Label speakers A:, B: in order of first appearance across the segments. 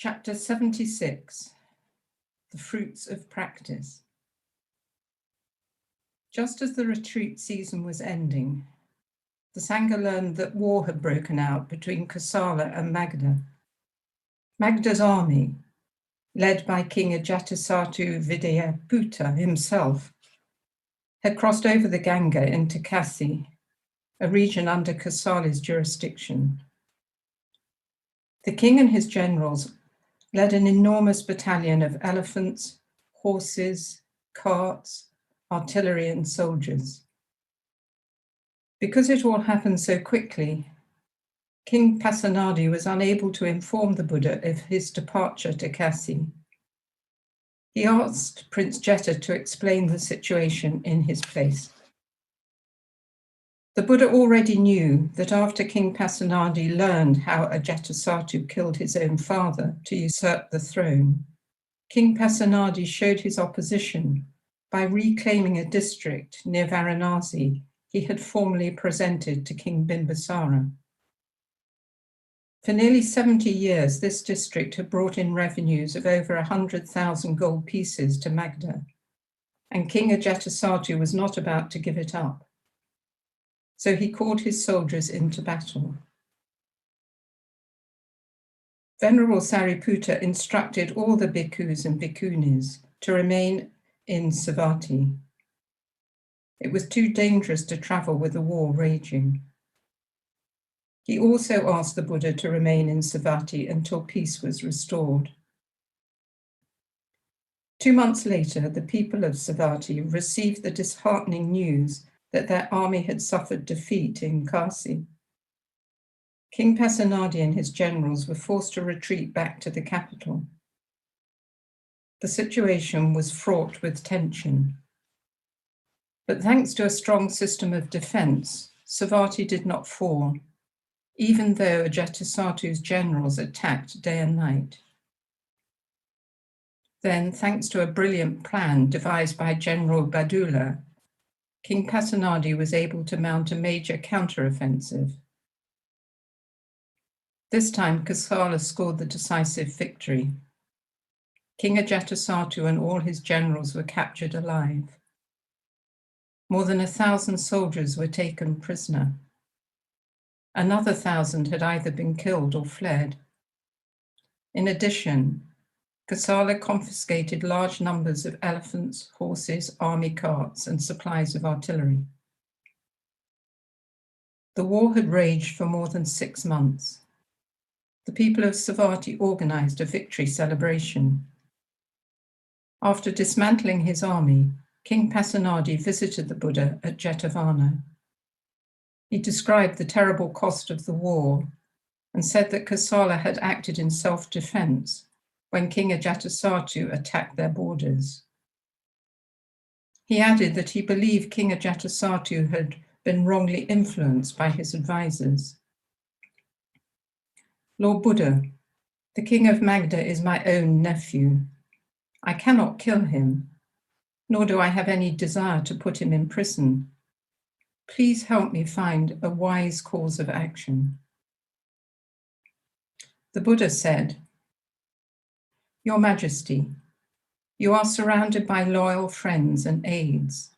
A: Chapter 76, The Fruits of Practice. Just as the retreat season was ending, the Sangha learned that war had broken out between Kosala and Magadha. Magadha's army, led by King Ajatasattu Vidyaputta himself, had crossed over the Ganga into Kasi, a region under Kosala's jurisdiction. The king and his generals led an enormous battalion of elephants, horses, carts, artillery, and soldiers. Because it all happened so quickly, King Pasenadi was unable to inform the Buddha of his departure to Kasi. He asked Prince Jeta to explain the situation in his place. The Buddha already knew that after King Pasenadi learned how Ajatasattu killed his own father to usurp the throne, King Pasenadi showed his opposition by reclaiming a district near Varanasi he had formerly presented to King Bimbisara. For nearly 70 years, this district had brought in revenues of over 100,000 gold pieces to Magadha, and King Ajatasattu was not about to give it up. So he called his soldiers into battle. Venerable Sariputta instructed all the bhikkhus and bhikkhunis to remain in Savatthi. It was too dangerous to travel with the war raging. He also asked the Buddha to remain in Savatthi until peace was restored. 2 months later, the people of Savatthi received the disheartening news that their army had suffered defeat in Kasi. King Pasenadi and his generals were forced to retreat back to the capital. The situation was fraught with tension. But thanks to a strong system of defense, Savatthi did not fall, even though Ajatasattu's generals attacked day and night. Then, thanks to a brilliant plan devised by General Badula, King Pasenadi was able to mount a major counteroffensive. This time, Kosala scored the decisive victory. King Ajatasattu and all his generals were captured alive. More than 1,000 soldiers were taken prisoner. Another 1,000 had either been killed or fled. In addition, Kosala confiscated large numbers of elephants, horses, army carts, and supplies of artillery. The war had raged for more than 6 months. The people of Savatthi organized a victory celebration. After dismantling his army, King Pasenadi visited the Buddha at Jetavana. He described the terrible cost of the war and said that Kosala had acted in self-defense when King Ajatasattu attacked their borders. He added that he believed King Ajatasattu had been wrongly influenced by his advisors. Lord Buddha, the King of Magadha is my own nephew. I cannot kill him, nor do I have any desire to put him in prison. Please help me find a wise course of action. The Buddha said, Your Majesty, you are surrounded by loyal friends and aides.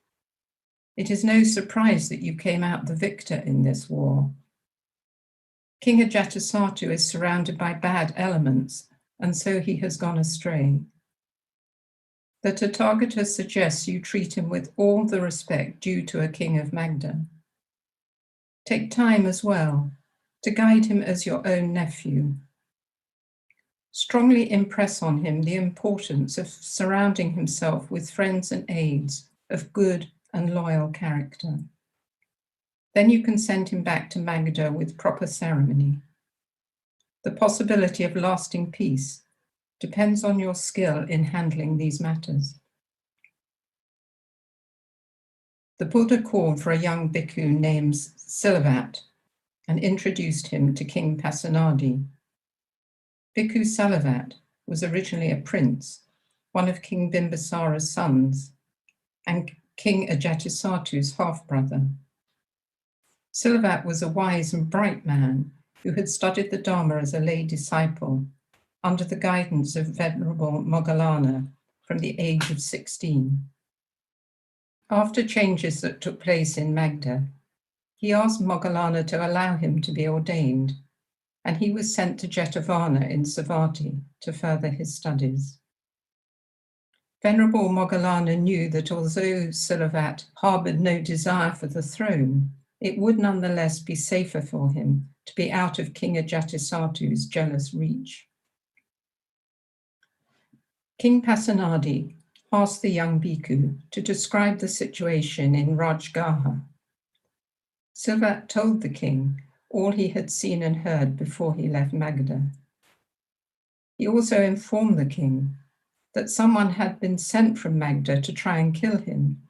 A: It is no surprise that you came out the victor in this war. King Ajatasattu is surrounded by bad elements, and so he has gone astray. The Tathagata suggests you treat him with all the respect due to a king of Magadha. Take time as well to guide him as your own nephew. Strongly impress on him the importance of surrounding himself with friends and aides of good and loyal character. Then you can send him back to Magadha with proper ceremony. The possibility of lasting peace depends on your skill in handling these matters. The Buddha called for a young bhikkhu named Silavat and introduced him to King Pasenadi. Bhikkhu Silavat was originally a prince, one of King Bimbisara's sons, and King Ajatasattu's half-brother. Silavat was a wise and bright man who had studied the Dharma as a lay disciple under the guidance of Venerable Moggallana from the age of 16. After changes that took place in Magadha, he asked Moggallana to allow him to be ordained, and he was sent to Jetavana in Savatthi to further his studies. Venerable Moggallana knew that although Silavat harboured no desire for the throne, it would nonetheless be safer for him to be out of King Ajatasattu's jealous reach. King Pasenadi asked the young bhikkhu to describe the situation in Rajgaha. Silavat told the king all he had seen and heard before he left Magadha. He also informed the king that someone had been sent from Magadha to try and kill him,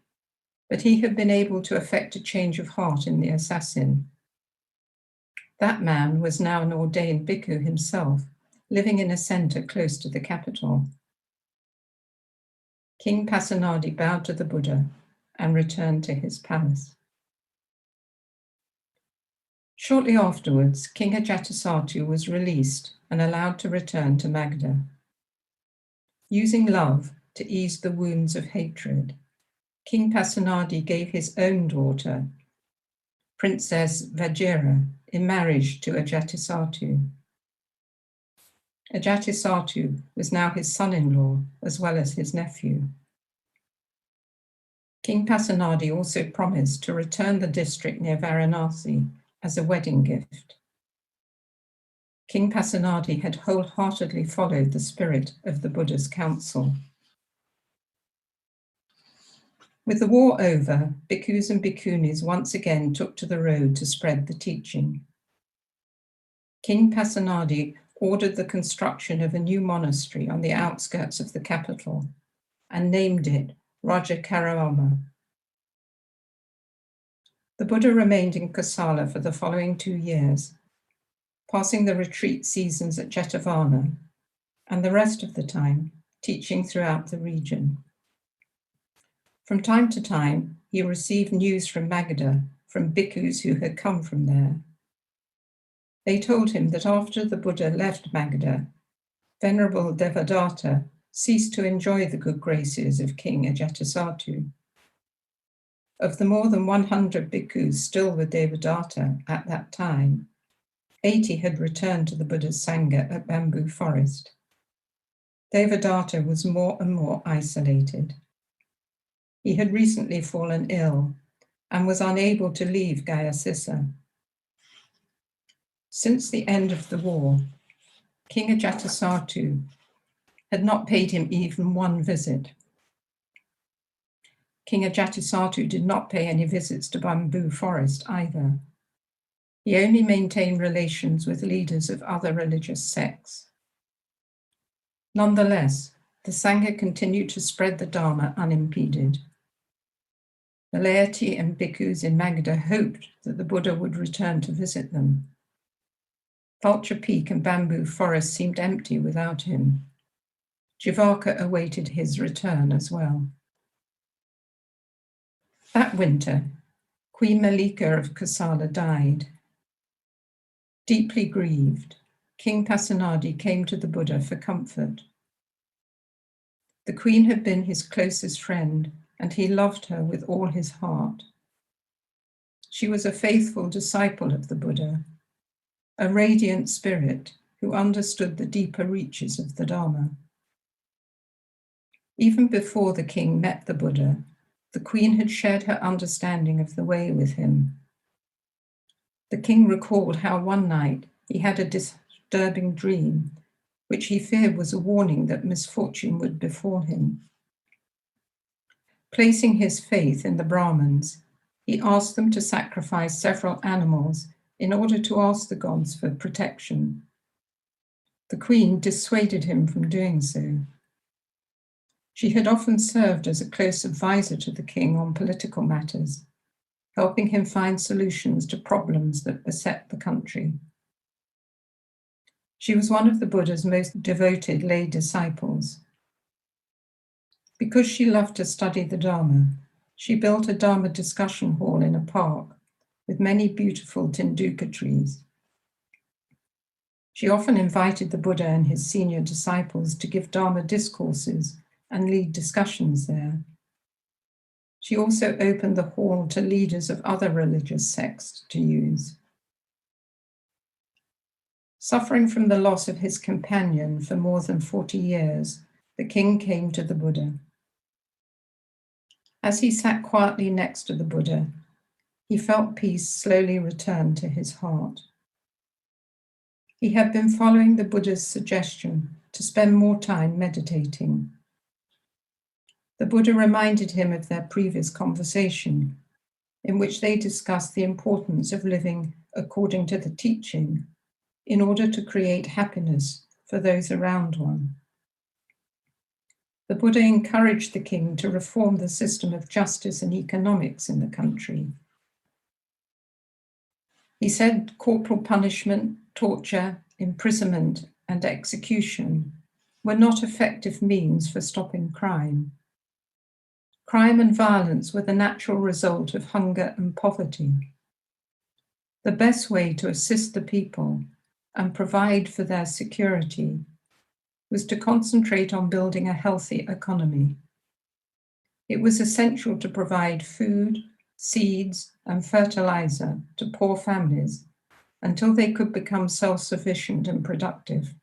A: but he had been able to effect a change of heart in the assassin. That man was now an ordained bhikkhu himself, living in a centre close to the capital. King Pasenadi bowed to the Buddha and returned to his palace. Shortly afterwards, King Ajatasattu was released and allowed to return to Magadha. Using love to ease the wounds of hatred, King Pasenadi gave his own daughter, Princess Vajira, in marriage to Ajatasattu. Ajatasattu was now his son-in-law as well as his nephew. King Pasenadi also promised to return the district near Varanasi as a wedding gift. King Pasenadi had wholeheartedly followed the spirit of the Buddha's counsel. With the war over, bhikkhus and bhikkhunis once again took to the road to spread the teaching. King Pasenadi ordered the construction of a new monastery on the outskirts of the capital and named it Rajakarama. The Buddha remained in Kosala for the following 2 years, passing the retreat seasons at Jetavana and the rest of the time teaching throughout the region. From time to time, he received news from Magadha from bhikkhus who had come from there. They told him that after the Buddha left Magadha, Venerable Devadatta ceased to enjoy the good graces of King Ajatasattu. Of the more than 100 bhikkhus still with Devadatta at that time, 80 had returned to the Buddha's Sangha at Bamboo Forest. Devadatta was more and more isolated. He had recently fallen ill and was unable to leave Gayasissa. Since the end of the war, King Ajatasattu had not paid him even one visit. King Ajatasattu did not pay any visits to Bamboo Forest either. He only maintained relations with leaders of other religious sects. Nonetheless, the Sangha continued to spread the Dharma unimpeded. The laity and bhikkhus in Magadha hoped that the Buddha would return to visit them. Vulture Peak and Bamboo Forest seemed empty without him. Jivaka awaited his return as well. That winter, Queen Mallika of Kosala died. Deeply grieved, King Pasenadi came to the Buddha for comfort. The queen had been his closest friend, and he loved her with all his heart. She was a faithful disciple of the Buddha, a radiant spirit who understood the deeper reaches of the Dharma. Even before the king met the Buddha, the queen had shared her understanding of the way with him. The king recalled how one night he had a disturbing dream, which he feared was a warning that misfortune would befall him. Placing his faith in the Brahmins, he asked them to sacrifice several animals in order to ask the gods for protection. The queen dissuaded him from doing so. She had often served as a close advisor to the king on political matters, helping him find solutions to problems that beset the country. She was one of the Buddha's most devoted lay disciples. Because she loved to study the Dharma, she built a Dharma discussion hall in a park with many beautiful Tinduka trees. She often invited the Buddha and his senior disciples to give Dharma discourses and lead discussions there. She also opened the hall to leaders of other religious sects to use. Suffering from the loss of his companion for more than 40 years, the king came to the Buddha. As he sat quietly next to the Buddha, he felt peace slowly return to his heart. He had been following the Buddha's suggestion to spend more time meditating. The Buddha reminded him of their previous conversation, in which they discussed the importance of living according to the teaching in order to create happiness for those around one. The Buddha encouraged the king to reform the system of justice and economics in the country. He said corporal punishment, torture, imprisonment, and execution were not effective means for stopping crime. Crime and violence were the natural result of hunger and poverty. The best way to assist the people and provide for their security was to concentrate on building a healthy economy. It was essential to provide food, seeds, and fertilizer to poor families until they could become self-sufficient and productive.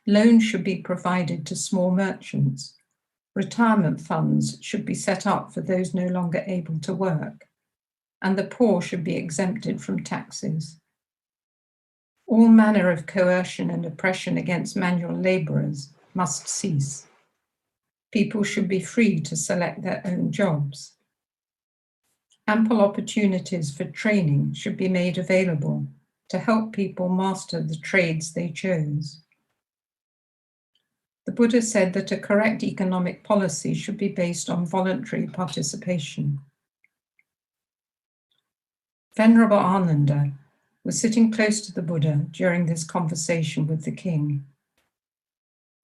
A: Loans should be provided to small merchants. Retirement funds should be set up for those no longer able to work, and the poor should be exempted from taxes. All manner of coercion and oppression against manual laborers must cease. People should be free to select their own jobs. Ample opportunities for training should be made available to help people master the trades they chose. The Buddha said that a correct economic policy should be based on voluntary participation. Venerable Ananda was sitting close to the Buddha during this conversation with the king.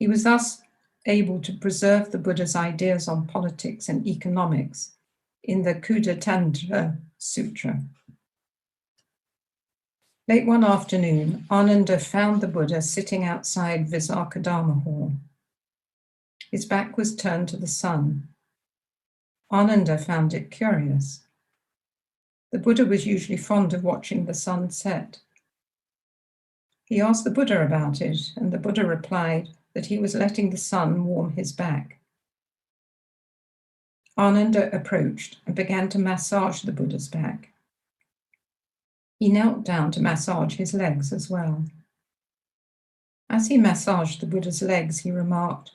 A: He was thus able to preserve the Buddha's ideas on politics and economics in the Kudatantra Sutra. Late one afternoon, Ananda found the Buddha sitting outside Visakadharma Hall. His back was turned to the sun. Ananda found it curious. The Buddha was usually fond of watching the sun set. He asked the Buddha about it, and the Buddha replied that he was letting the sun warm his back. Ananda approached and began to massage the Buddha's back. He knelt down to massage his legs as well. As he massaged the Buddha's legs, he remarked,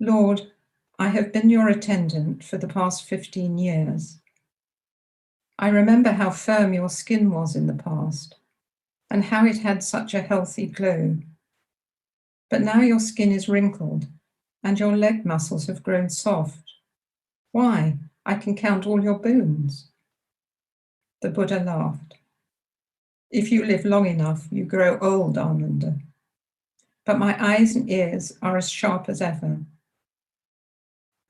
A: "Lord, I have been your attendant for the past 15 years. I remember how firm your skin was in the past, and how it had such a healthy glow. But now your skin is wrinkled, and your leg muscles have grown soft. Why? I can count all your bones." The Buddha laughed. "If you live long enough, you grow old, Ananda. But my eyes and ears are as sharp as ever.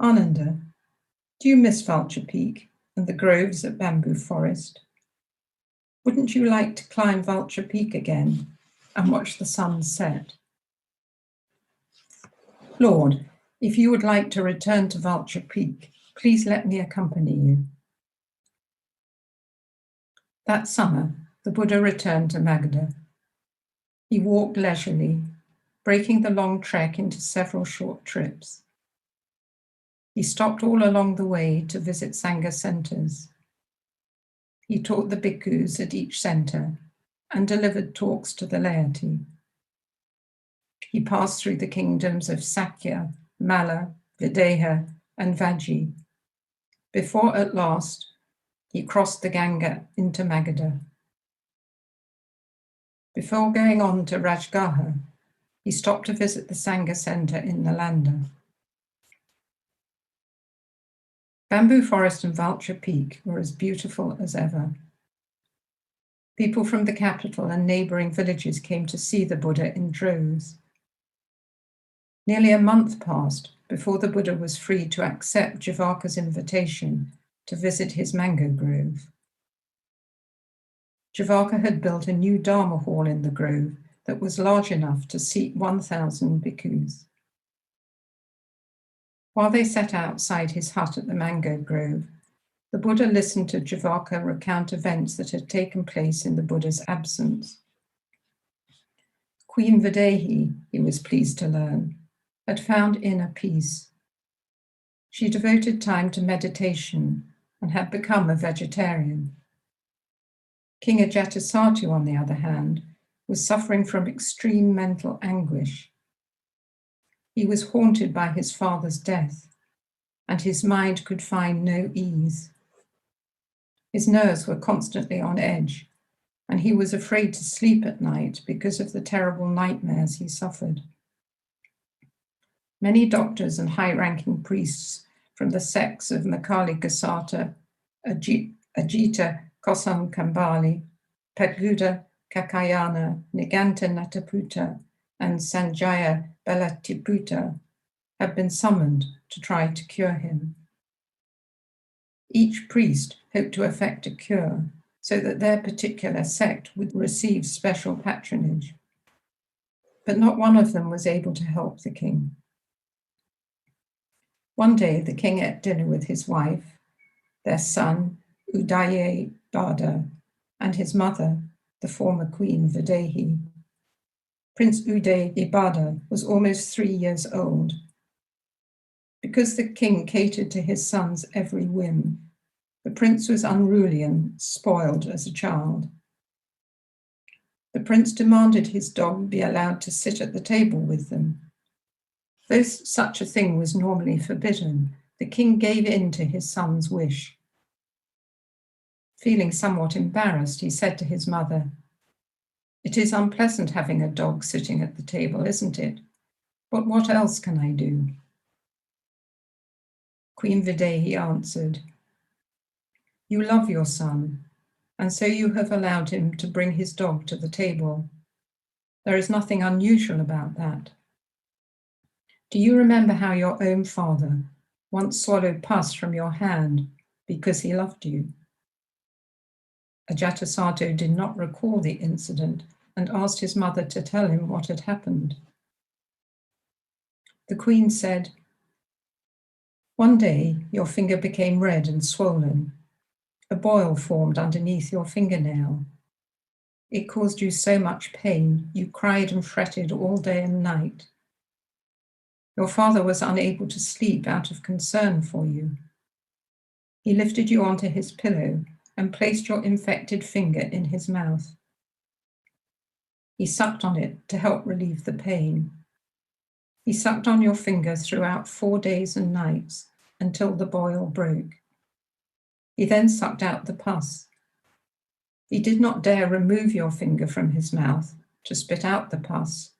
A: Ananda, do you miss Vulture Peak and the groves at Bamboo Forest? Wouldn't you like to climb Vulture Peak again and watch the sun set?" "Lord, if you would like to return to Vulture Peak, please let me accompany you." That summer, the Buddha returned to Magadha. He walked leisurely, breaking the long trek into several short trips. He stopped all along the way to visit Sangha centers. He taught the bhikkhus at each center and delivered talks to the laity. He passed through the kingdoms of Sakya, Malla, Videha, and Vajji, before at last he crossed the Ganga into Magadha. Before going on to Rajgaha, he stopped to visit the Sangha center in Nalanda. Bamboo Forest and Vulture Peak were as beautiful as ever. People from the capital and neighboring villages came to see the Buddha in droves. Nearly a month passed before the Buddha was free to accept Jivaka's invitation to visit his mango grove. Jivaka had built a new Dharma hall in the grove that was large enough to seat 1,000 bhikkhus. While they sat outside his hut at the mango grove, the Buddha listened to Jivaka recount events that had taken place in the Buddha's absence. Queen Videhi, he was pleased to learn, had found inner peace. She devoted time to meditation and had become a vegetarian. King Ajatasattu, on the other hand, was suffering from extreme mental anguish. He was haunted by his father's death, and his mind could find no ease. His nerves were constantly on edge, and he was afraid to sleep at night because of the terrible nightmares he suffered. Many doctors and high-ranking priests from the sects of Mallika, Ajita, Kosam Kambali, Padguda, Kakayana, Niganta Nataputa, and Sanjaya Balatiputa have been summoned to try to cure him. Each priest hoped to effect a cure so that their particular sect would receive special patronage. But not one of them was able to help the king. One day the king ate dinner with his wife, their son, Udaye Bada, and his mother, the former Queen Videhi. Prince Uday Ibada was almost 3 years old. Because the king catered to his son's every whim, the prince was unruly and spoiled as a child. The prince demanded his dog be allowed to sit at the table with them. Though such a thing was normally forbidden, the king gave in to his son's wish. Feeling somewhat embarrassed, he said to his mother, "It is unpleasant having a dog sitting at the table, isn't it? But what else can I do?" Queen Videhi answered, "You love your son, and so you have allowed him to bring his dog to the table. There is nothing unusual about that. Do you remember how your own father once swallowed pus from your hand because he loved you?" Ajatasattu did not recall the incident and asked his mother to tell him what had happened. The queen said, "One day your finger became red and swollen. A boil formed underneath your fingernail. It caused you so much pain, you cried and fretted all day and night. Your father was unable to sleep out of concern for you. He lifted you onto his pillow and placed your infected finger in his mouth. He sucked on it to help relieve the pain. He sucked on your finger throughout 4 days and nights until the boil broke. He then sucked out the pus. He did not dare remove your finger from his mouth to spit out the pus,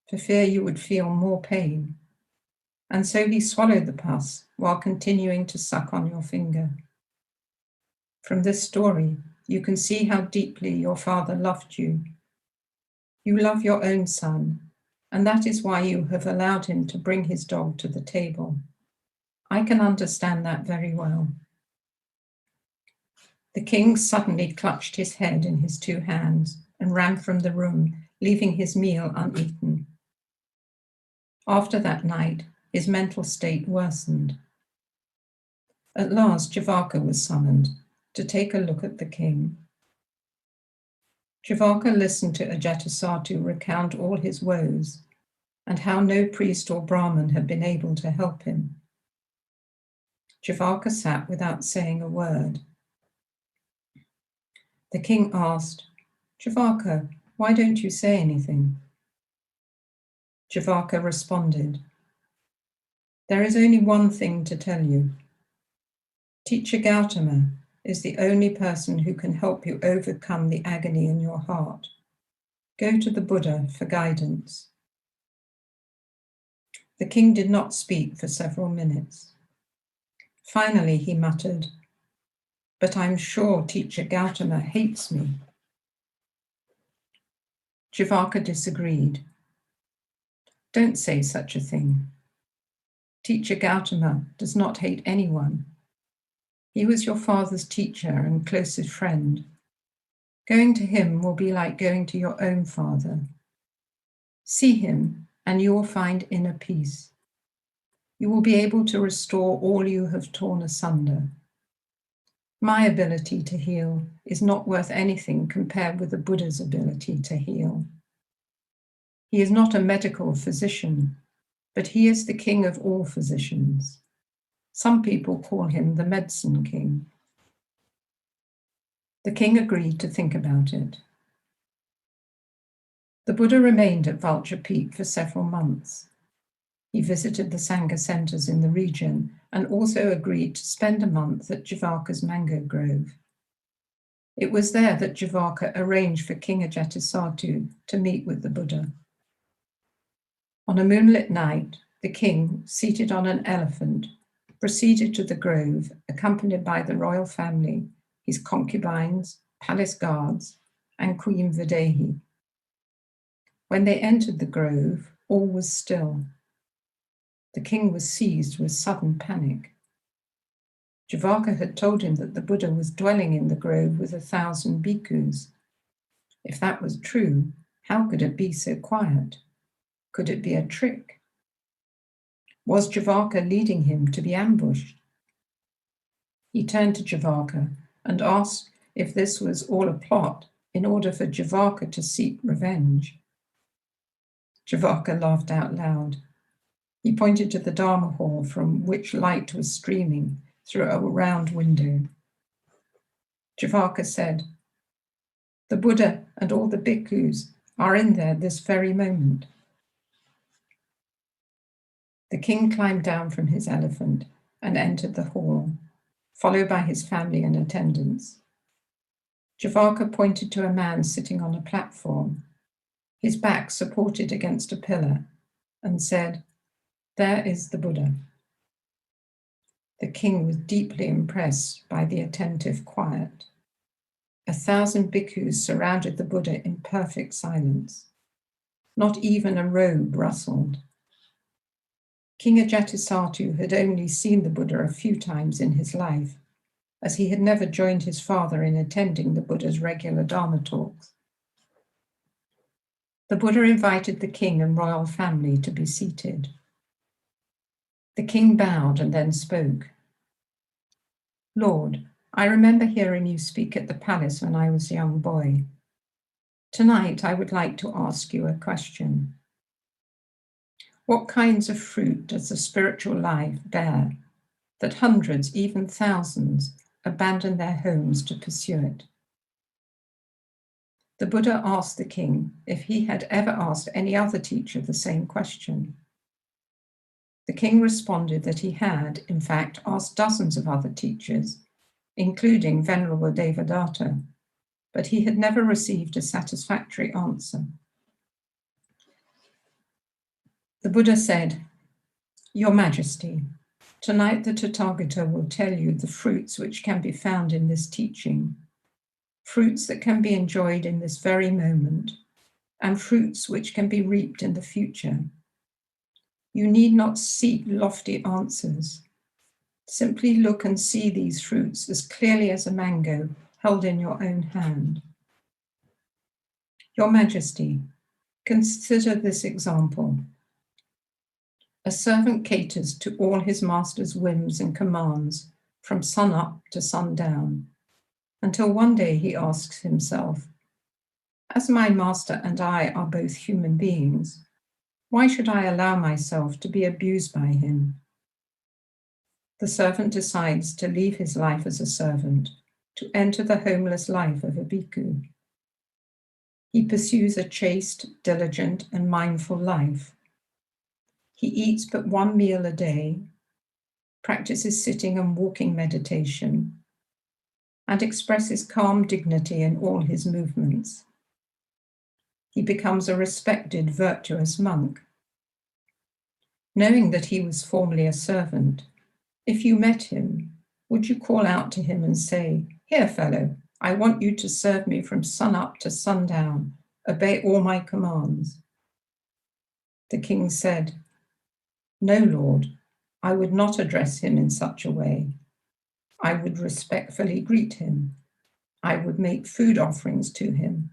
A: for fear you would feel more pain. And so he swallowed the pus while continuing to suck on your finger. From this story, you can see how deeply your father loved you. You love your own son, and that is why you have allowed him to bring his dog to the table. I can understand that very well." The king suddenly clutched his head in his 2 hands and ran from the room, leaving his meal uneaten. After that night, his mental state worsened. At last, Jivaka was summoned to take a look at the king. Jivaka listened to Ajatasattu recount all his woes and how no priest or Brahmin had been able to help him. Jivaka sat without saying a word. The king asked, "Jivaka, why don't you say anything?" Jivaka responded, "There is only one thing to tell you. Teacher Gautama is the only person who can help you overcome the agony in your heart. Go to the Buddha for guidance." The king did not speak for several minutes. Finally, he muttered, "But I'm sure Teacher Gautama hates me." Jivaka disagreed. "Don't say such a thing. Teacher Gautama does not hate anyone. He was your father's teacher and closest friend. Going to him will be like going to your own father. See him, and you will find inner peace. You will be able to restore all you have torn asunder. My ability to heal is not worth anything compared with the Buddha's ability to heal. He is not a medical physician, but he is the king of all physicians. Some people call him the medicine king. The king agreed to think about it. The Buddha remained at Vulture Peak for several months. He visited the Sangha centers in the region and also agreed to spend a month at Jivaka's mango grove. It was there that Jivaka arranged for King Ajatasattu to meet with the Buddha. On a moonlit night, the king, seated on an elephant, proceeded to the grove, accompanied by the royal family, his concubines, palace guards, and Queen Videhi. When they entered the grove, all was still. The king was seized with sudden panic. Jivaka had told him that the Buddha was dwelling in the grove with 1,000 bhikkhus. If that was true, how could it be so quiet? Could it be a trick? Was Jivaka leading him to be ambushed? He turned to Jivaka and asked if this was all a plot in order for Jivaka to seek revenge. Jivaka laughed out loud. He pointed to the Dharma hall from which light was streaming through a round window. Jivaka said, "The Buddha and all the bhikkhus are in there this very moment." The king climbed down from his elephant and entered the hall, followed by his family and attendants. Jivaka pointed to a man sitting on a platform, his back supported against a pillar, and said, "There is the Buddha." The king was deeply impressed by the attentive quiet. 1,000 bhikkhus surrounded the Buddha in perfect silence. Not even a robe rustled. King Ajatasattu had only seen the Buddha a few times in his life, as he had never joined his father in attending the Buddha's regular Dharma talks. The Buddha invited the king and royal family to be seated. The king bowed and then spoke. "Lord, I remember hearing you speak at the palace when I was a young boy. Tonight I would like to ask you a question. What kinds of fruit does the spiritual life bear that hundreds, even thousands, abandon their homes to pursue it?" The Buddha asked the king if he had ever asked any other teacher the same question. The king responded that he had, in fact, asked dozens of other teachers, including Venerable Devadatta, but he had never received a satisfactory answer. The Buddha said, "Your Majesty, tonight the Tathagata will tell you the fruits which can be found in this teaching, fruits that can be enjoyed in this very moment, and fruits which can be reaped in the future. You need not seek lofty answers. Simply look and see these fruits as clearly as a mango held in your own hand. Your Majesty, consider this example. A servant caters to all his master's whims and commands from sun up to sundown, until one day he asks himself, as my master and I are both human beings, why should I allow myself to be abused by him? The servant decides to leave his life as a servant, to enter the homeless life of a bhikkhu. He pursues a chaste, diligent, and mindful life. He eats but one meal a day, practices sitting and walking meditation, and expresses calm dignity in all his movements. He becomes a respected, virtuous monk. Knowing that he was formerly a servant, if you met him, would you call out to him and say, "Here, fellow, I want you to serve me from sun up to sundown, obey all my commands"? The king said, "No, Lord, I would not address him in such a way. I would respectfully greet him. I would make food offerings to him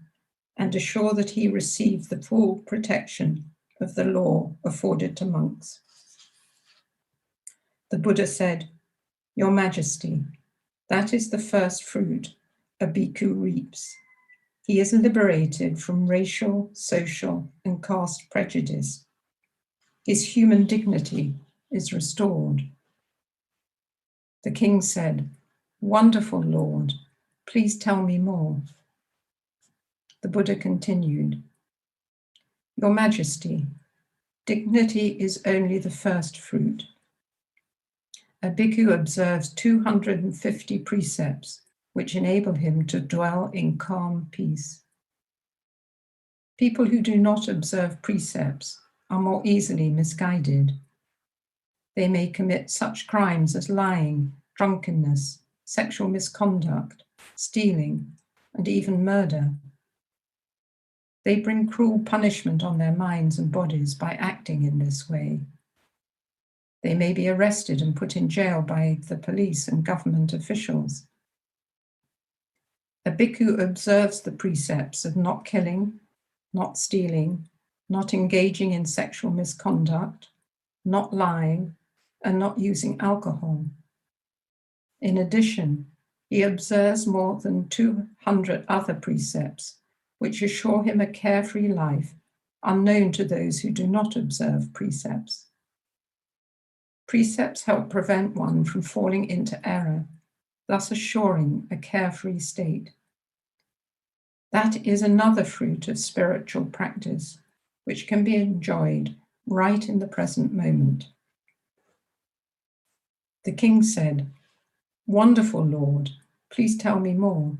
A: and assure that he received the full protection of the law afforded to monks. The Buddha said, Your Majesty, that is the first fruit a bhikkhu reaps. He is liberated from racial, social, and caste prejudice. His human dignity is restored. The king said, Wonderful Lord, please tell me more. The Buddha continued, Your Majesty, dignity is only the first fruit. A bhikkhu observes 250 precepts which enable him to dwell in calm peace. People who do not observe precepts are more easily misguided. They may commit such crimes as lying, drunkenness, sexual misconduct, stealing, and even murder. They bring cruel punishment on their minds and bodies by acting in this way. They may be arrested and put in jail by the police and government officials. A bhikkhu observes the precepts of not killing, not stealing, not engaging in sexual misconduct, not lying, and not using alcohol. In addition, he observes more than 200 other precepts which assure him a carefree life, unknown to those who do not observe precepts. Precepts help prevent one from falling into error, thus assuring a carefree state. That is another fruit of spiritual practice, which can be enjoyed right in the present moment. The king said, Wonderful Lord, please tell me more.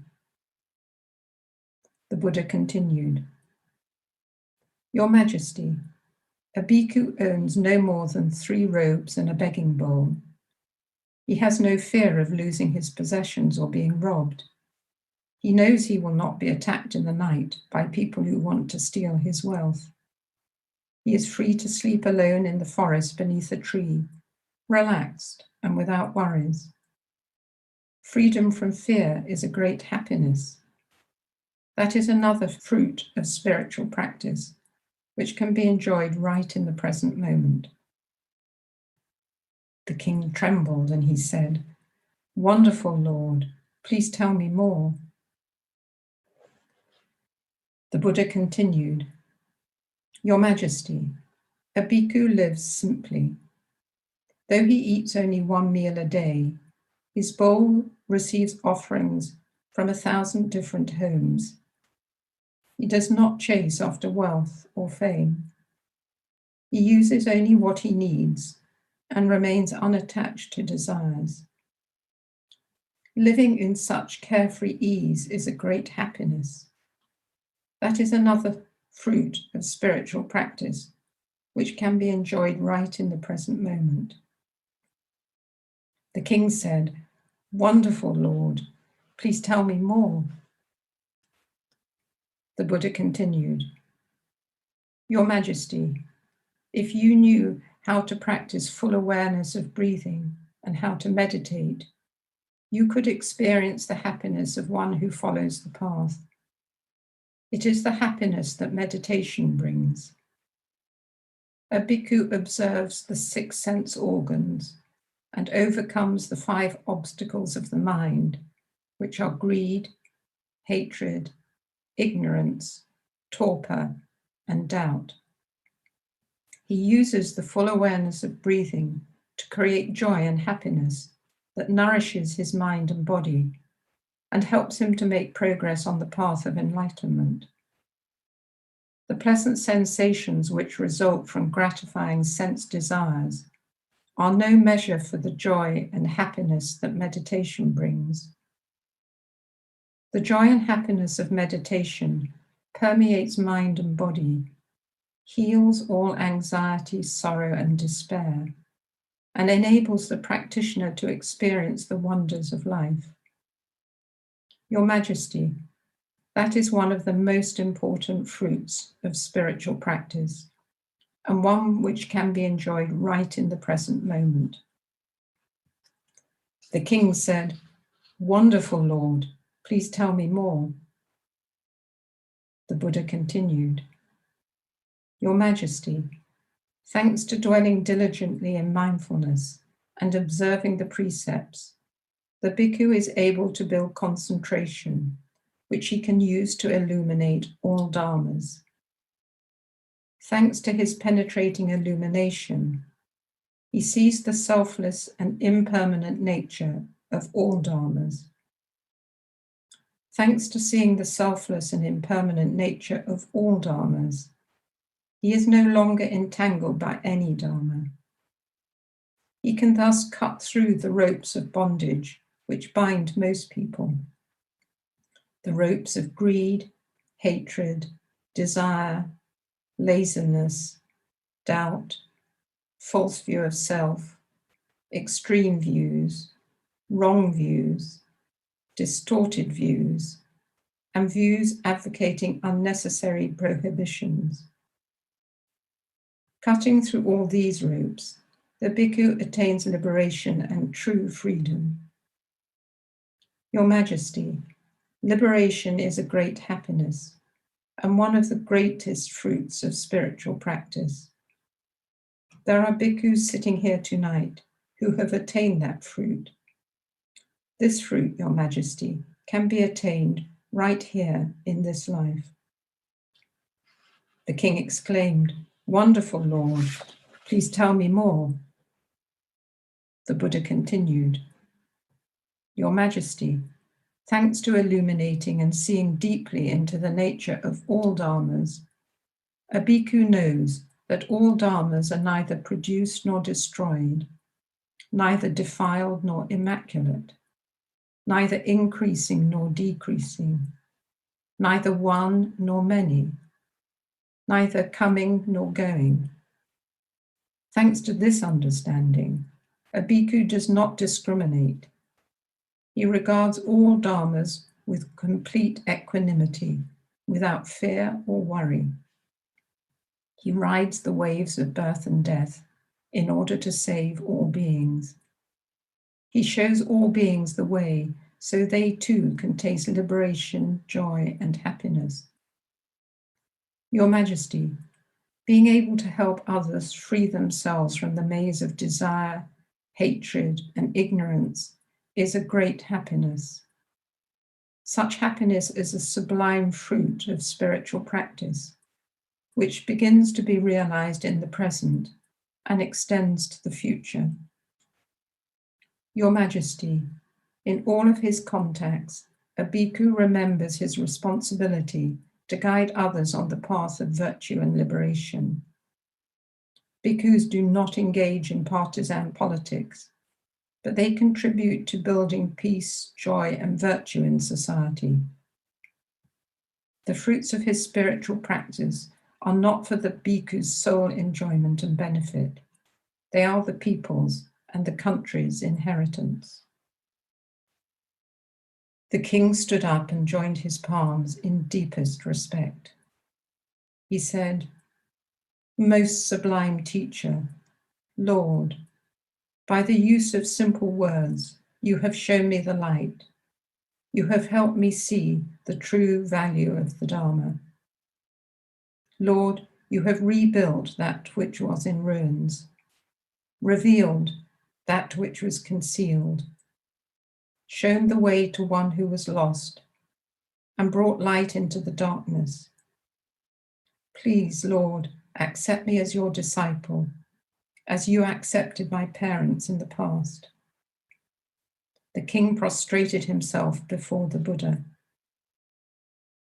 A: The Buddha continued, Your Majesty, a bhikkhu owns no more than 3 robes and a begging bowl. He has no fear of losing his possessions or being robbed. He knows he will not be attacked in the night by people who want to steal his wealth. He is free to sleep alone in the forest beneath a tree, relaxed and without worries. Freedom from fear is a great happiness. That is another fruit of spiritual practice, which can be enjoyed right in the present moment. The king trembled and he said, Wonderful Lord, please tell me more. The Buddha continued, Your Majesty, a bhikkhu lives simply. Though he eats only 1 meal a day, his bowl receives offerings from 1,000 different homes. He does not chase after wealth or fame. He uses only what he needs and remains unattached to desires. Living in such carefree ease is a great happiness. That is another fruit of spiritual practice, which can be enjoyed right in the present moment. The king said, Wonderful Lord, please tell me more. The Buddha continued, Your Majesty, if you knew how to practice full awareness of breathing and how to meditate, you could experience the happiness of one who follows the path. It is the happiness that meditation brings. A bhikkhu observes the 6 sense organs and overcomes the 5 obstacles of the mind, which are greed, hatred, ignorance, torpor, and doubt. He uses the full awareness of breathing to create joy and happiness that nourishes his mind and body and helps him to make progress on the path of enlightenment. The pleasant sensations which result from gratifying sense desires are no measure for the joy and happiness that meditation brings. The joy and happiness of meditation permeates mind and body, heals all anxiety, sorrow, and despair, and enables the practitioner to experience the wonders of life. Your Majesty, that is one of the most important fruits of spiritual practice, and one which can be enjoyed right in the present moment. The king said, Wonderful Lord, Please tell me more. The Buddha continued, Your Majesty, thanks to dwelling diligently in mindfulness and observing the precepts, the bhikkhu is able to build concentration, which he can use to illuminate all dharmas. Thanks to his penetrating illumination, he sees the selfless and impermanent nature of all dharmas. Thanks to seeing the selfless and impermanent nature of all dharmas, he is no longer entangled by any dharma. He can thus cut through the ropes of bondage which bind most people. The ropes of greed, hatred, desire, laziness, doubt, false view of self, extreme views, wrong views, distorted views, and views advocating unnecessary prohibitions. Cutting through all these ropes, the bhikkhu attains liberation and true freedom. Your Majesty, liberation is a great happiness and one of the greatest fruits of spiritual practice. There are bhikkhus sitting here tonight who have attained that fruit. This fruit, Your Majesty, can be attained right here in this life. The king exclaimed, Wonderful, Lord, please tell me more. The Buddha continued, Your Majesty, thanks to illuminating and seeing deeply into the nature of all dharmas, a bhikkhu knows that all dharmas are neither produced nor destroyed, neither defiled nor immaculate, neither increasing nor decreasing, neither one nor many, neither coming nor going. Thanks to this understanding, a bhikkhu does not discriminate. He regards all dharmas with complete equanimity, without fear or worry. He rides the waves of birth and death in order to save all beings. He shows all beings the way so they too can taste liberation, joy, and happiness. Your Majesty, being able to help others free themselves from the maze of desire, hatred, and ignorance is a great happiness. Such happiness is a sublime fruit of spiritual practice, which begins to be realized in the present and extends to the future. Your Majesty, in all of his contacts, a bhikkhu remembers his responsibility to guide others on the path of virtue and liberation. Bhikkhus do not engage in partisan politics, but they contribute to building peace, joy, and virtue in society. The fruits of his spiritual practice are not for the bhikkhu's sole enjoyment and benefit. They are the people's and the country's inheritance. The king stood up and joined his palms in deepest respect. He said, Most sublime teacher, Lord, by the use of simple words, you have shown me the light. You have helped me see the true value of the Dharma. Lord, you have rebuilt that which was in ruins, revealed that which was concealed, shown the way to one who was lost, and brought light into the darkness. Please, Lord, accept me as your disciple, as you accepted my parents in the past. The king prostrated himself before the Buddha.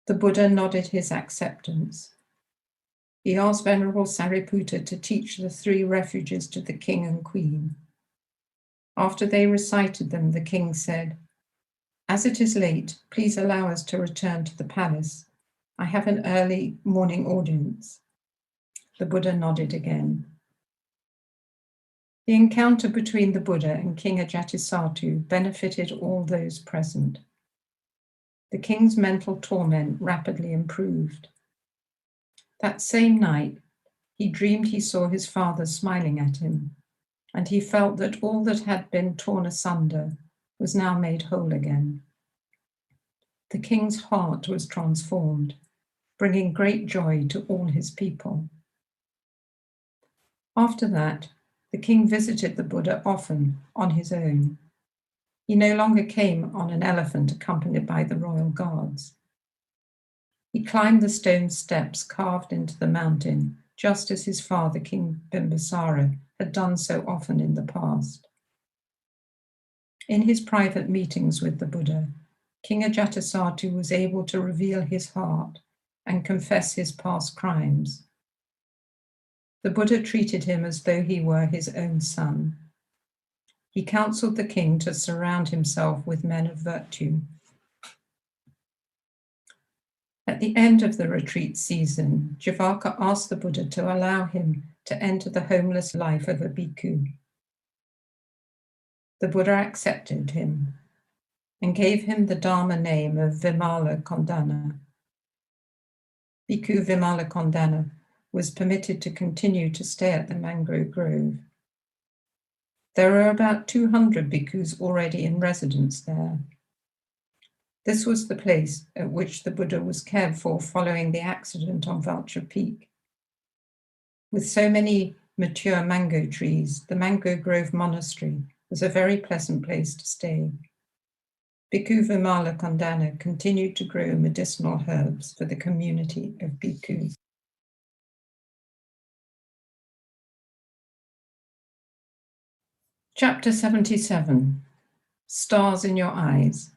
A: The Buddha nodded his acceptance. He asked Venerable Sariputta to teach the 3 refuges to the king and queen. After they recited them, the king said, As it is late, please allow us to return to the palace. I have an early morning audience. The Buddha nodded again. The encounter between the Buddha and King Ajatasattu benefited all those present. The king's mental torment rapidly improved. That same night, he dreamed he saw his father smiling at him, and he felt that all that had been torn asunder was now made whole again. the king's heart was transformed, bringing great joy to all his people. After that, the king visited the Buddha often on his own. He no longer came on an elephant accompanied by the royal guards. He climbed the stone steps carved into the mountain, just as his father, King Bimbisara, had done so often in the past. In his private meetings with the Buddha, King Ajatasattu was able to reveal his heart and confess his past crimes. The Buddha treated him as though he were his own son. He counseled the king to surround himself with men of virtue. At the end of the retreat season, Jivaka asked the Buddha to allow him to enter the homeless life of a bhikkhu. The Buddha accepted him and gave him the Dharma name of Vimalakondana. Bhikkhu Vimalakondana was permitted to continue to stay at the mangrove grove. There were about 200 bhikkhus already in residence there. This was the place at which the Buddha was cared for following the accident on Vulture Peak. With so many mature mango trees, the Mango Grove Monastery was a very pleasant place to stay. Bhikkhu Vimalakondana continued to grow medicinal herbs for the community of bhikkhus. Chapter 77, Stars in Your Eyes.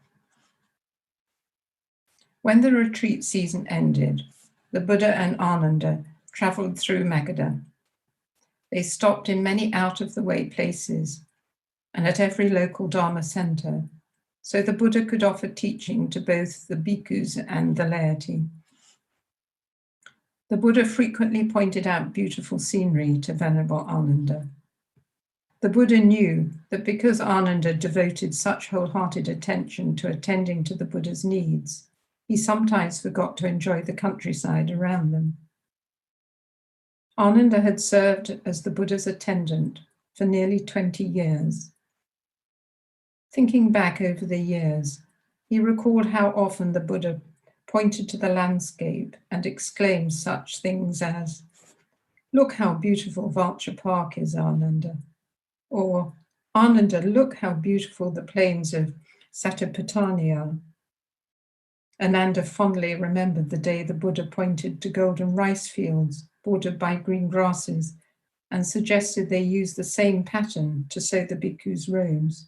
A: When the retreat season ended, the Buddha and Ananda travelled through Magadha. They stopped in many out-of-the-way places and at every local Dharma centre, so the Buddha could offer teaching to both the bhikkhus and the laity. The Buddha frequently pointed out beautiful scenery to Venerable Ananda. The Buddha knew that because Ananda devoted such wholehearted attention to attending to the Buddha's needs, he sometimes forgot to enjoy the countryside around them. Ananda had served as the Buddha's attendant for nearly 20 years. Thinking back over the years, he recalled how often the Buddha pointed to the landscape and exclaimed such things as, "Look how beautiful Vulture Park is, Ananda," or, "Ananda, look how beautiful the plains of Satipatthana are." Ananda fondly remembered the day the Buddha pointed to golden rice fields bordered by green grasses and suggested they use the same pattern to sew the bhikkhus' robes.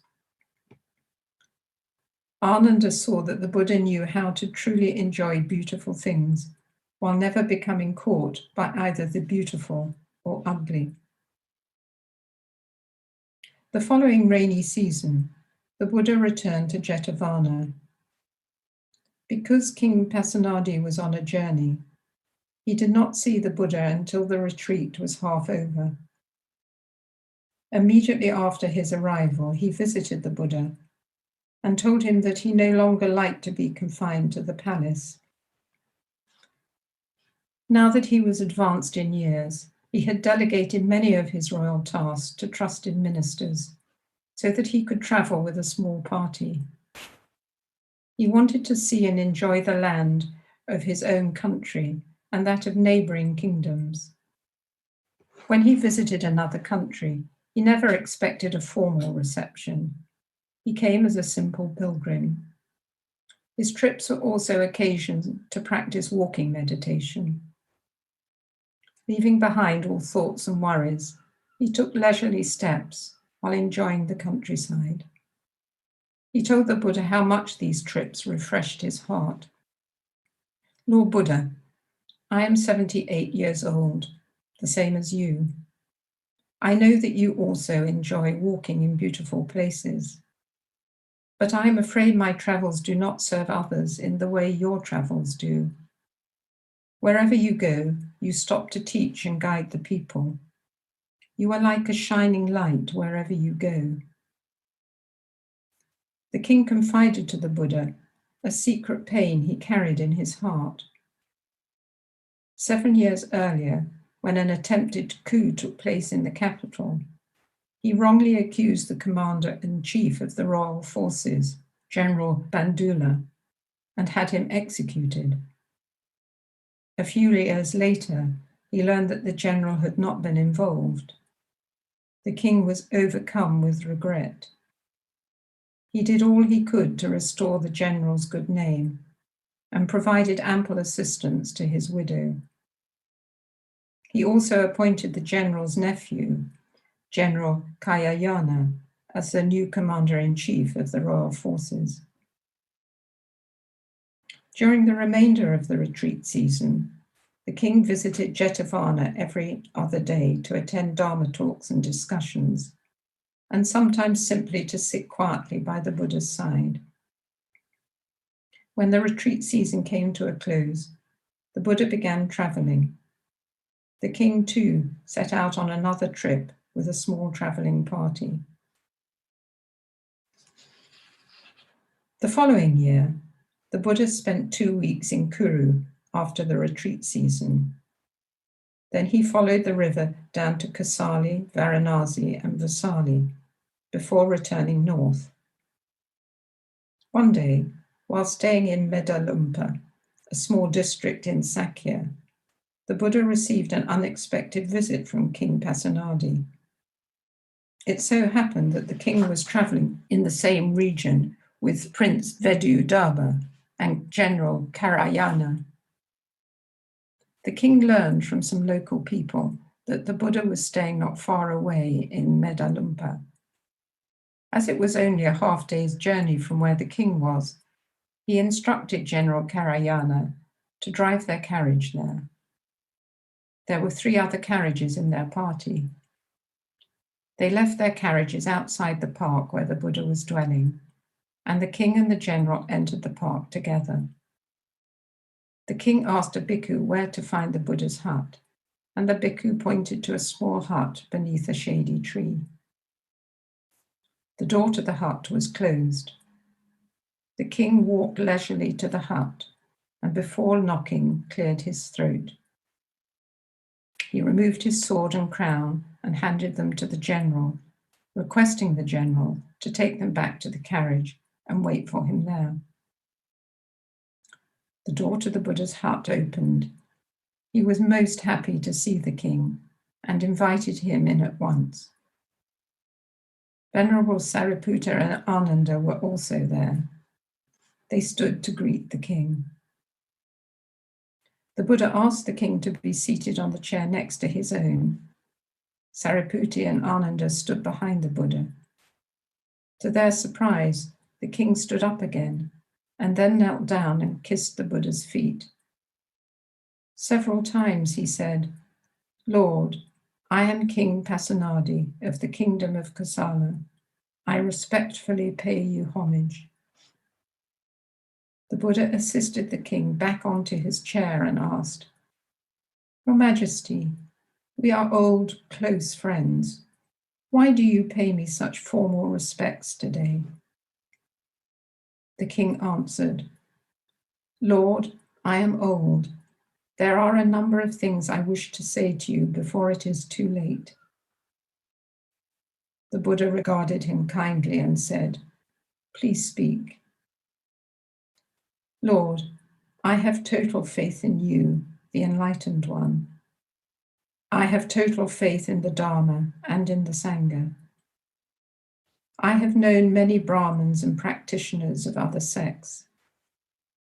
A: Ananda saw that the Buddha knew how to truly enjoy beautiful things while never becoming caught by either the beautiful or ugly. The following rainy season, the Buddha returned to Jetavana. Because King Pasenadi was on a journey, he did not see the Buddha until the retreat was half over. Immediately after his arrival, he visited the Buddha and told him that he no longer liked to be confined to the palace. Now that he was advanced in years, he had delegated many of his royal tasks to trusted ministers so that he could travel with a small party. He wanted to see and enjoy the land of his own country and that of neighbouring kingdoms. When he visited another country, he never expected a formal reception. He came as a simple pilgrim. His trips were also occasions to practice walking meditation. Leaving behind all thoughts and worries, he took leisurely steps while enjoying the countryside. He told the Buddha how much these trips refreshed his heart. "Lord Buddha, I am 78 years old, the same as you. I know that you also enjoy walking in beautiful places. But I am afraid my travels do not serve others in the way your travels do. Wherever you go, you stop to teach and guide the people. You are like a shining light wherever you go." The king confided to the Buddha a secret pain he carried in his heart. 7 years earlier, when an attempted coup took place in the capital, he wrongly accused the commander-in-chief of the royal forces, General Bandula, and had him executed. A few years later, he learned that the general had not been involved. The king was overcome with regret. He did all he could to restore the general's good name and provided ample assistance to his widow. He also appointed the general's nephew, General Kayayana, as the new commander-in-chief of the royal forces. During the remainder of the retreat season, the king visited Jetavana every other day to attend Dharma talks and discussions, and sometimes simply to sit quietly by the Buddha's side. When the retreat season came to a close, the Buddha began traveling. The king, too, set out on another trip with a small traveling party. The following year, the Buddha spent 2 weeks in Kuru after the retreat season. Then he followed the river down to Kosala, Varanasi, and Vaisali before returning north. One day, while staying in Medalumpa, a small district in Sakya, the Buddha received an unexpected visit from King Pasenadi. It so happened that the king was traveling in the same region with Prince Vedudaba and General Karayana. The king learned from some local people that the Buddha was staying not far away in Medalumpa. As it was only a half-day's journey from where the king was, he instructed General Karayana to drive their carriage there. There were 3 other carriages in their party. They left their carriages outside the park where the Buddha was dwelling, and the king and the general entered the park together. The king asked a bhikkhu where to find the Buddha's hut, and the bhikkhu pointed to a small hut beneath a shady tree. The door to the hut was closed. The king walked leisurely to the hut, and before knocking, cleared his throat. He removed his sword and crown and handed them to the general, requesting the general to take them back to the carriage and wait for him there. The door to the Buddha's hut opened. He was most happy to see the king and invited him in at once. Venerable Sariputta and Ananda were also there. They stood to greet the king. The Buddha asked the king to be seated on the chair next to his own. Sariputta and Ananda stood behind the Buddha. To their surprise, the king stood up again and then knelt down and kissed the Buddha's feet. Several times he said, "Lord, I am King Pasenadi of the kingdom of Kosala. I respectfully pay you homage." The Buddha assisted the king back onto his chair and asked, "Your Majesty, we are old, close friends. Why do you pay me such formal respects today?" The king answered, "Lord, I am old. There are a number of things I wish to say to you before it is too late." The Buddha regarded him kindly and said, "Please speak." "Lord, I have total faith in you, the Enlightened One. I have total faith in the Dharma and in the Sangha. I have known many Brahmins and practitioners of other sects.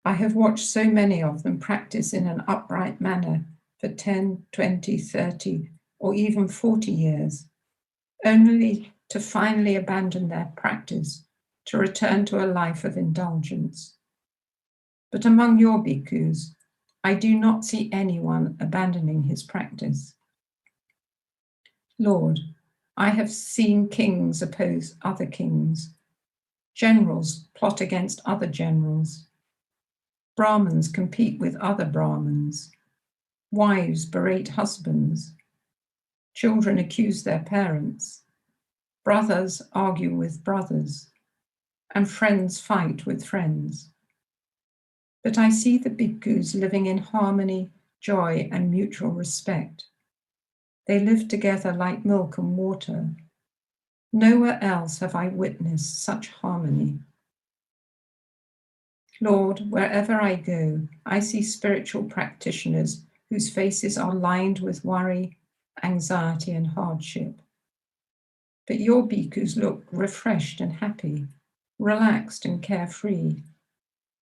A: I have watched so many of them practice in an upright manner for 10, 20, 30, or even 40 years, only to finally abandon their practice to return to a life of indulgence. But among your bhikkhus, I do not see anyone abandoning his practice. Lord, I have seen kings oppose other kings, generals plot against other generals, Brahmins compete with other Brahmins, wives berate husbands, children accuse their parents, brothers argue with brothers, and friends fight with friends. But I see the bhikkhus living in harmony, joy, and mutual respect. They live together like milk and water. Nowhere else have I witnessed such harmony." Lord, wherever I go, I see spiritual practitioners whose faces are lined with worry, anxiety, and hardship. But your bhikkhus look refreshed and happy, relaxed and carefree.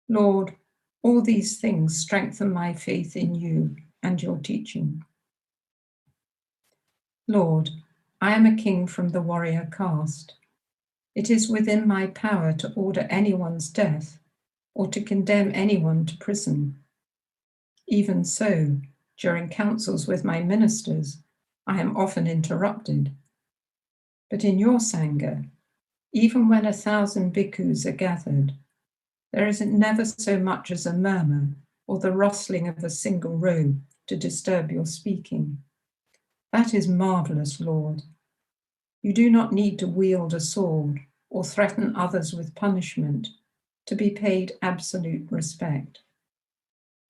A: Lord, all these things strengthen my faith in you and your teaching. Lord, I am a king from the warrior caste. It is within my power to order anyone's death or to condemn anyone to prison. Even so, during councils with my ministers, I am often interrupted. But in your Sangha, even when 1,000 bhikkhus are gathered, there is never so much as a murmur or the rustling of a single robe to disturb your speaking. That is marvelous, Lord. You do not need to wield a sword or threaten others with punishment to be paid absolute respect.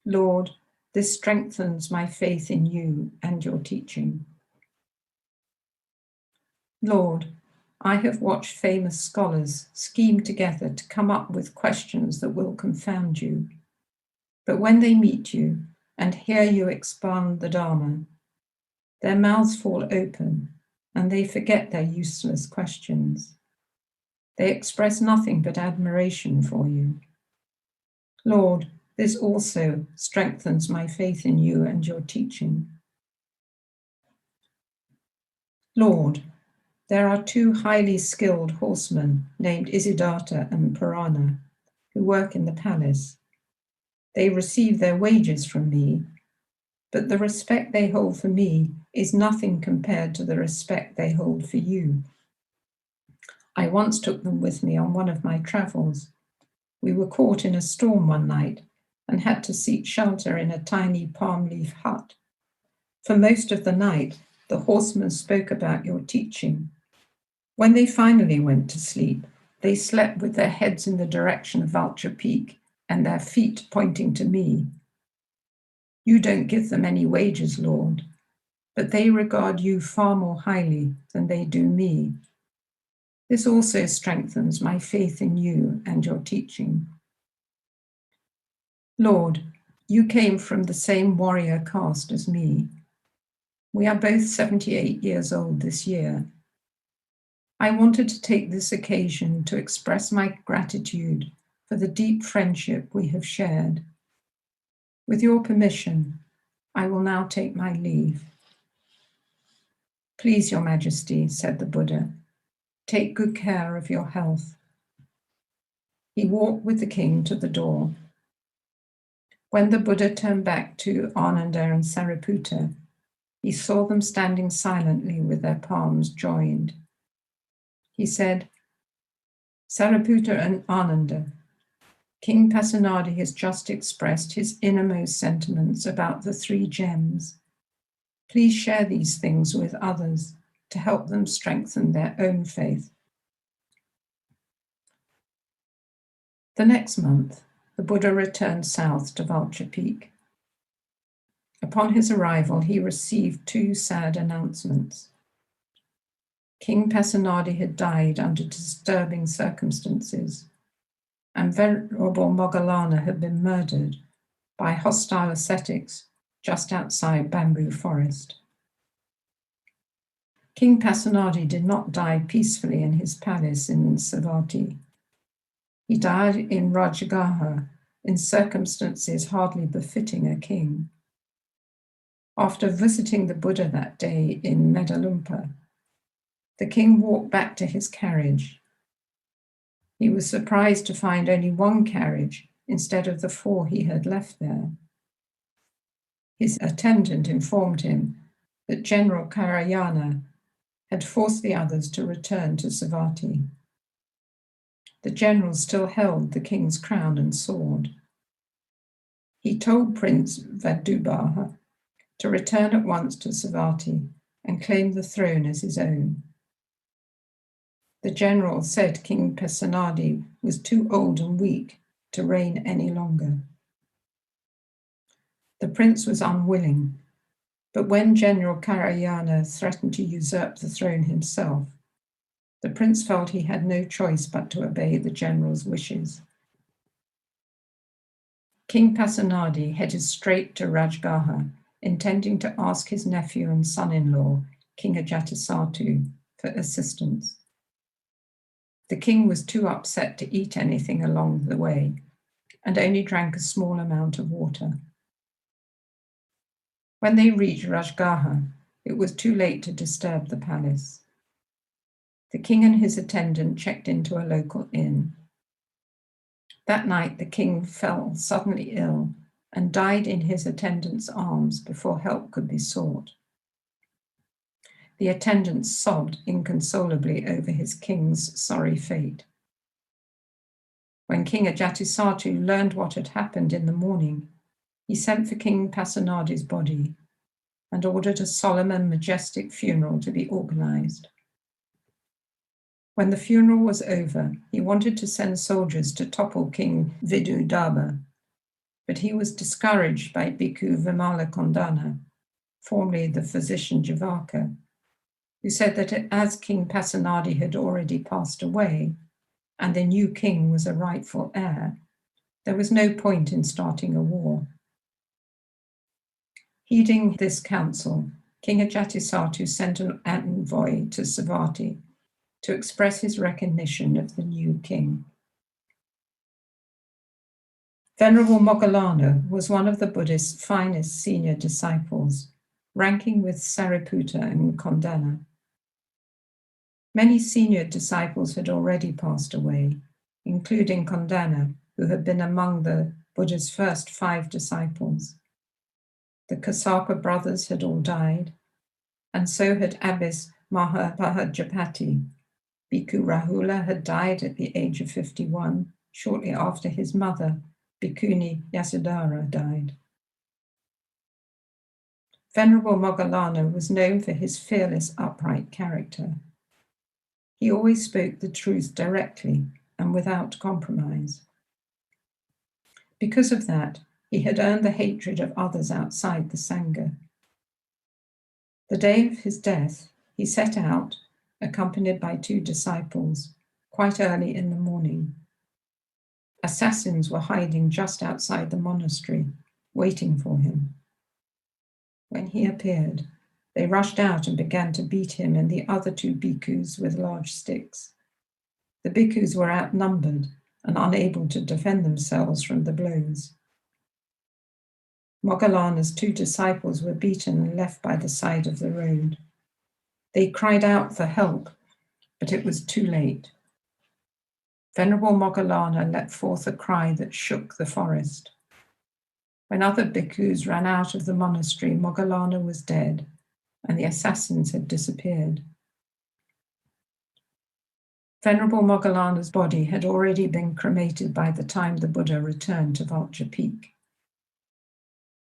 A: Lord, this strengthens my faith in you and your teaching. Lord, I have watched famous scholars scheme together to come up with questions that will confound you. But when they meet you and hear you expound the Dharma, their mouths fall open and they forget their useless questions. They express nothing but admiration for you. Lord, this also strengthens my faith in you and your teaching. Lord, there are 2 highly skilled horsemen named Isiddhartha and Purana who work in the palace. They receive their wages from me, but the respect they hold for me is nothing compared to the respect they hold for you. I once took them with me on one of my travels. We were caught in a storm one night and had to seek shelter in a tiny palm leaf hut. For most of the night, the horsemen spoke about your teaching. When they finally went to sleep, they slept with their heads in the direction of Vulture Peak and their feet pointing to me. You don't give them any wages, Lord, but they regard you far more highly than they do me. This also strengthens my faith in you and your teaching. Lord, you came from the same warrior caste as me. We are both 78 years old this year. I wanted to take this occasion to express my gratitude for the deep friendship we have shared. With your permission, I will now take my leave. Please, Your Majesty, said the Buddha, take good care of your health. He walked with the king to the door. When the Buddha turned back to Ananda and Sariputta, he saw them standing silently with their palms joined. He said, Sariputta and Ananda, King Pasenadi has just expressed his innermost sentiments about the 3 gems. Please share these things with others to help them strengthen their own faith. The next month, the Buddha returned south to Vulture Peak. Upon his arrival, he received 2 sad announcements. King Pasenadi had died under disturbing circumstances, and Venerable Moggallana had been murdered by hostile ascetics just outside Bamboo Forest. King Pasenadi did not die peacefully in his palace in Savatthi. He died in Rajagaha in circumstances hardly befitting a king. After visiting the Buddha that day in Medalumpa, the king walked back to his carriage. He was surprised to find only 1 carriage instead of the 4 he had left there. His attendant informed him that General Karayana had forced the others to return to Savatthi. The general still held the king's crown and sword. He told Prince Vadubaha to return at once to Savatthi and claim the throne as his own. The general said King Pasenadi was too old and weak to reign any longer. The prince was unwilling, but when General Karayana threatened to usurp the throne himself, the prince felt he had no choice but to obey the general's wishes. King Pasenadi headed straight to Rajgaha, intending to ask his nephew and son-in-law, King Ajatasattu, for assistance. The king was too upset to eat anything along the way and only drank a small amount of water. When they reached Rajgaha, it was too late to disturb the palace. The king and his attendant checked into a local inn. That night, the king fell suddenly ill and died in his attendant's arms before help could be sought. The attendant sobbed inconsolably over his king's sorry fate. When King Ajatasattu learned what had happened in the morning, he sent for King Pasenadi's body and ordered a solemn and majestic funeral to be organized. When the funeral was over, he wanted to send soldiers to topple King Vidudaba, but he was discouraged by Bhikkhu Vimalakondana, formerly the physician Jivaka, who said that as King Pasenadi had already passed away and the new king was a rightful heir, there was no point in starting a war. Heeding this counsel, King Ajatasattu sent an envoy to Savatthi to express his recognition of the new king. Venerable Moggallana was one of the Buddhist's finest senior disciples, ranking with Sariputta and Kondana. Many senior disciples had already passed away, including Kondana, who had been among the Buddha's first 5 disciples. The Kassapa brothers had all died, and so had Abbess Mahapahajapati. Bhikkhu Rahula had died at the age of 51, shortly after his mother, Bhikkhuni Yasodhara, died. Venerable Moggallana was known for his fearless, upright character. He always spoke the truth directly and without compromise. Because of that, he had earned the hatred of others outside the Sangha. The day of his death, he set out, accompanied by 2 disciples, quite early in the morning. Assassins were hiding just outside the monastery, waiting for him. When he appeared, they rushed out and began to beat him and the other 2 bhikkhus with large sticks. The bhikkhus were outnumbered and unable to defend themselves from the blows. Moggallana's 2 disciples were beaten and left by the side of the road. They cried out for help, but it was too late. Venerable Moggallana let forth a cry that shook the forest. When other bhikkhus ran out of the monastery, Moggallana was dead, and the assassins had disappeared. Venerable Moggallana's body had already been cremated by the time the Buddha returned to Vulture Peak.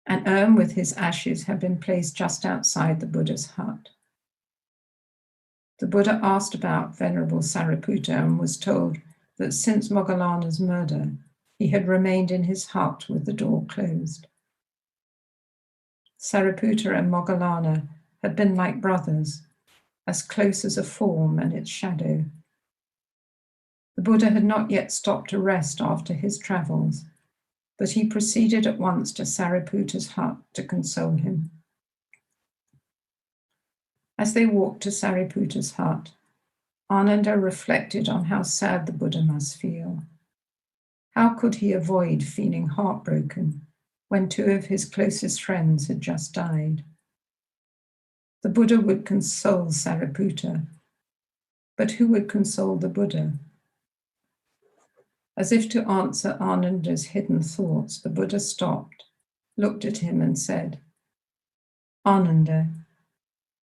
A: An urn with his ashes had been placed just outside the Buddha's hut. The Buddha asked about Venerable Sariputta and was told that since Moggallana's murder, he had remained in his hut with the door closed. Sariputta and Moggallana had been like brothers, as close as a form and its shadow. The Buddha had not yet stopped to rest after his travels, but he proceeded at once to Sariputta's hut to console him. As they walked to Sariputta's hut, Ananda reflected on how sad the Buddha must feel. How could he avoid feeling heartbroken when 2 of his closest friends had just died? The Buddha would console Sariputta, but who would console the Buddha? As if to answer Ananda's hidden thoughts, the Buddha stopped, looked at him and said, "Ananda,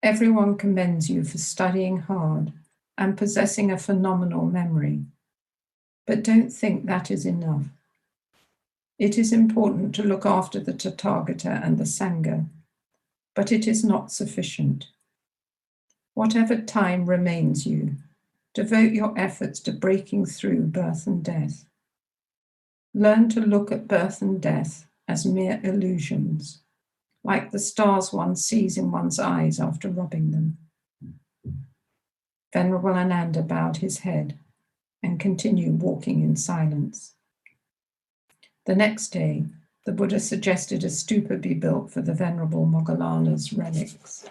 A: everyone commends you for studying hard and possessing a phenomenal memory. But don't think that is enough. It is important to look after the Tathagata and the Sangha, but it is not sufficient. Whatever time remains you, devote your efforts to breaking through birth and death. Learn to look at birth and death as mere illusions, like the stars one sees in one's eyes after rubbing them." Venerable Ananda bowed his head and continued walking in silence. The next day, the Buddha suggested a stupa be built for the Venerable Moggallana's relics.